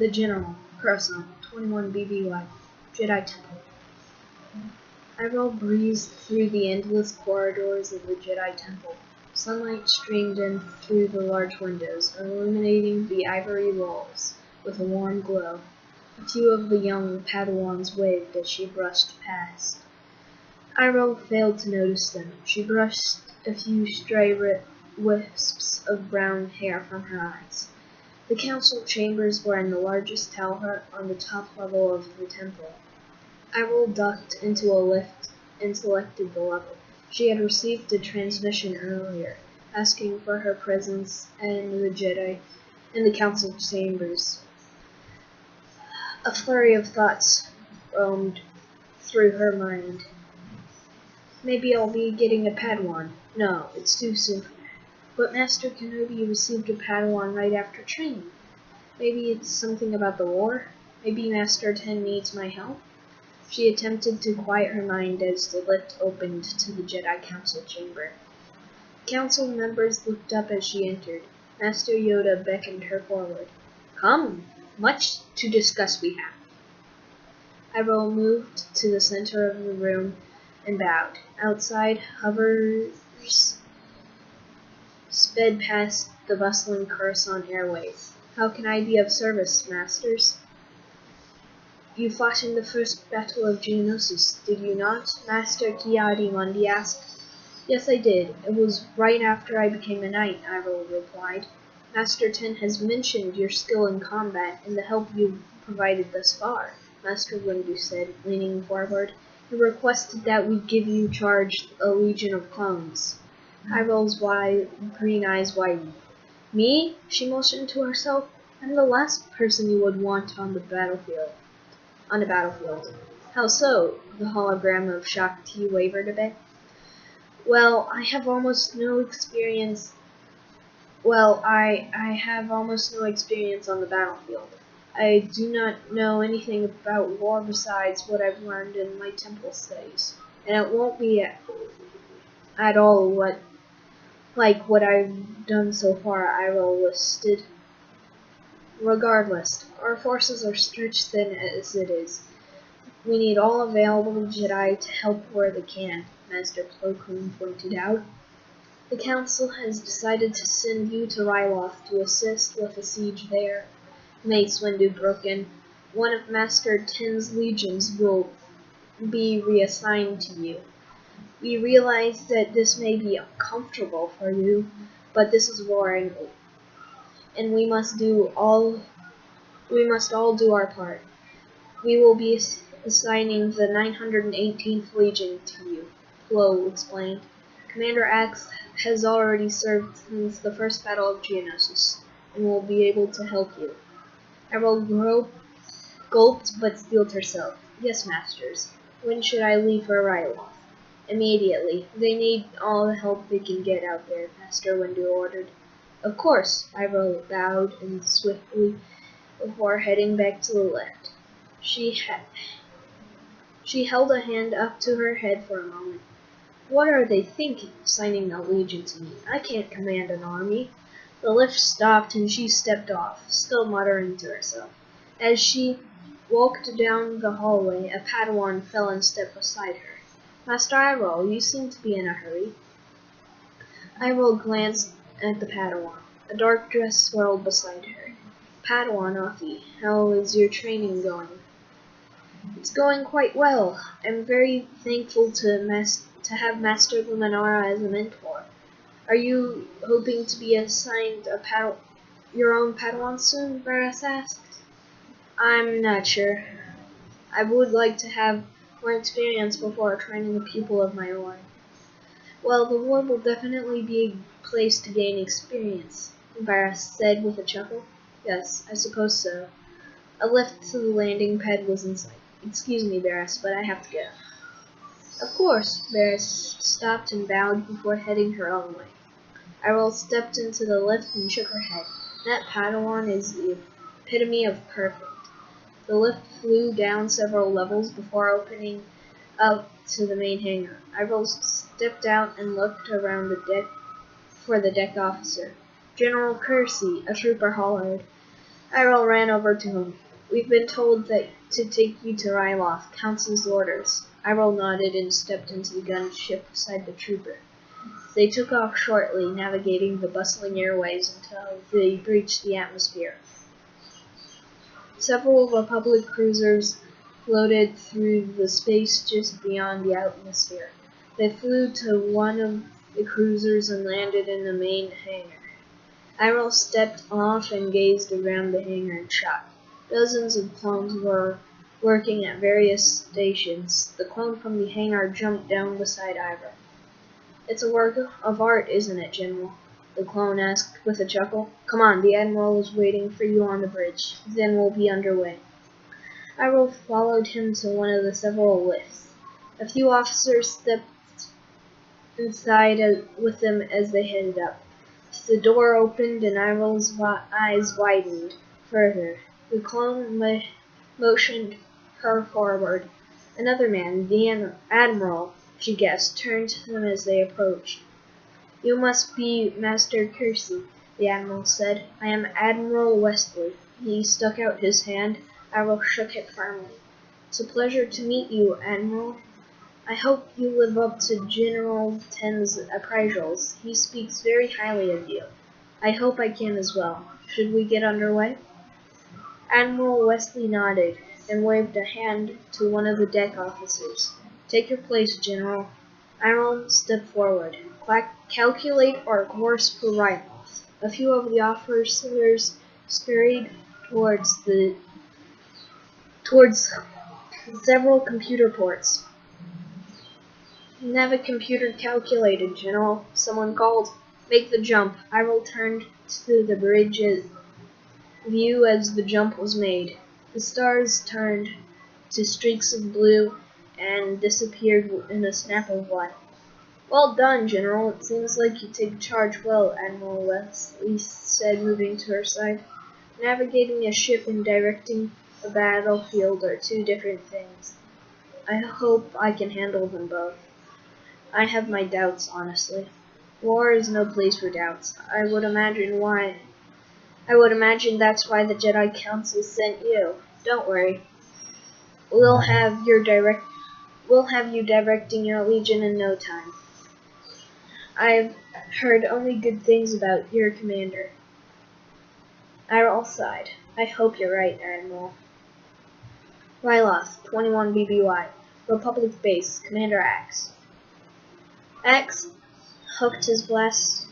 The General, Coruscant, 21 BBY, Jedi Temple. Iroh breezed through the endless corridors of the Jedi Temple. Sunlight streamed in through the large windows, illuminating the ivory walls with a warm glow. A few of the young Padawans waved as she brushed past. Iroh failed to notice them. She brushed a few stray wisps of brown hair from her eyes. The council chambers were in the largest tower on the top level of the temple. Iroh ducked into a lift and selected the level. She had received a transmission earlier, asking for her presence in the council chambers. A flurry of thoughts roamed through her mind. Maybe I'll be getting a Padawan. No, it's too soon for that. But Master Kenobi received a Padawan right after training. Maybe it's something about the war. Maybe Master Ten needs my help. She attempted to quiet her mind as the lift opened to the Jedi Council chamber. Council members looked up as she entered. Master Yoda beckoned her forward. Come, much to discuss we have. Iroh moved to the center of the room and bowed. Outside, hovers sped past the bustling Coruscant airways. How can I be of service, masters? You fought in the first battle of Geonosis, did you not? Master Ki-Adi-Mundi asked. Yes, I did. It was right after I became a knight, Iroh replied. Master Ten has mentioned your skill in combat and the help you've provided thus far, Master Windu said, leaning forward. He requested that we give you charge a legion of clones. Iroh's green eyes widened. Me? She motioned to herself. I'm the last person you would want on the battlefield. How so? The hologram of Shakti wavered a bit. Well, I have almost no experience. I have almost no experience on the battlefield. I do not know anything about war besides what I've learned in my temple studies, and it won't be at all like what I've done so far, Iroh listed. Regardless, our forces are stretched thin as it is. We need all available Jedi to help where they can, Master Plo Koon pointed out. The Council has decided to send you to Ryloth to assist with the siege there. Mace Windu broke in. One of Master Ten's legions will be reassigned to you. We realize that this may be uncomfortable for you, but this is war and we must all do our part. We will be assigning the 918th Legion to you, Plo explained. Commander Axe has already served since the first Battle of Geonosis, and will be able to help you. Iroh gulped but steeled herself. Yes, masters. When should I leave for Ryloth? Immediately. They need all the help they can get out there, Master Windu ordered. Of course, Iroh bowed and swiftly before heading back to the lift. She held a hand up to her head for a moment. What are they thinking, signing a legion to me? I can't command an army. The lift stopped and she stepped off, still muttering to herself. As she walked down the hallway, a Padawan fell in step beside her. Master Iroh, you seem to be in a hurry. Iroh glanced at the Padawan. A dark dress swirled beside her. Padawan Afi, how is your training going? It's going quite well. I'm very thankful to have Master Luminara as a mentor. Are you hoping to be assigned your own Padawan soon? Varys asked. I'm not sure. I would like to have more experience before training a pupil of my own. Well, the war will definitely be a place to gain experience, Varys said with a chuckle. Yes, I suppose so. A lift to the landing pad was in sight. Excuse me, Varys, but I have to go. Of course, Varys stopped and bowed before heading her own way. Iroh stepped into the lift and shook her head. That Padawan is the epitome of perfect. The lift flew down several levels before opening up to the main hangar. Iroh stepped out and looked around the deck for the deck officer. General Kersey, a trooper hollered. Iroh ran over to him. We've been told that to take you to Ryloth. Council's orders. Iroh nodded and stepped into the gunship beside the trooper. They took off shortly, navigating the bustling airways until they breached the atmosphere. Several Republic cruisers floated through the space just beyond the atmosphere. They flew to one of the cruisers and landed in the main hangar. Iroh stepped off and gazed around the hangar in shock. Dozens of clones were working at various stations. The clone from the hangar jumped down beside Iroh. It's a work of art, isn't it, General? The clone asked with a chuckle. Come on, the Admiral is waiting for you on the bridge. Then we'll be underway. Iroh followed him to one of the several lifts. A few officers stepped inside with them as they headed up. The door opened and Iroh's eyes widened further. The clone motioned her forward. Another man, the Admiral, she guessed, turned to them as they approached. You must be Master Kersey, the Admiral said. I am Admiral Wesley. He stuck out his hand. Iroh shook it firmly. It's a pleasure to meet you, Admiral. I hope you live up to General Ten's appraisals. He speaks very highly of you. I hope I can as well. Should we get underway? Admiral Wesley nodded and waved a hand to one of the deck officers. Take your place, General. Iroh stepped forward. Calculate our course for Ryloth. A few of the officers scurried towards several computer ports. Navicomputer calculated, General. Someone called. Make the jump. Iroh turned to the bridge view as the jump was made. The stars turned to streaks of blue and disappeared in a snap of light. Well done, General. It seems like you take charge well, Admiral Wesley said, moving to her side. Navigating a ship and directing a battlefield are two different things. I hope I can handle them both. I have my doubts, honestly. War is no place for doubts. I would imagine that's why the Jedi Council sent you. Don't worry. We'll have you directing your legion in no time. I've heard only good things about your commander. Iroh sighed. I hope you're right, Admiral. Ryloth, 21 BBY. Republic Base, Commander Axe. Axe hooked his blast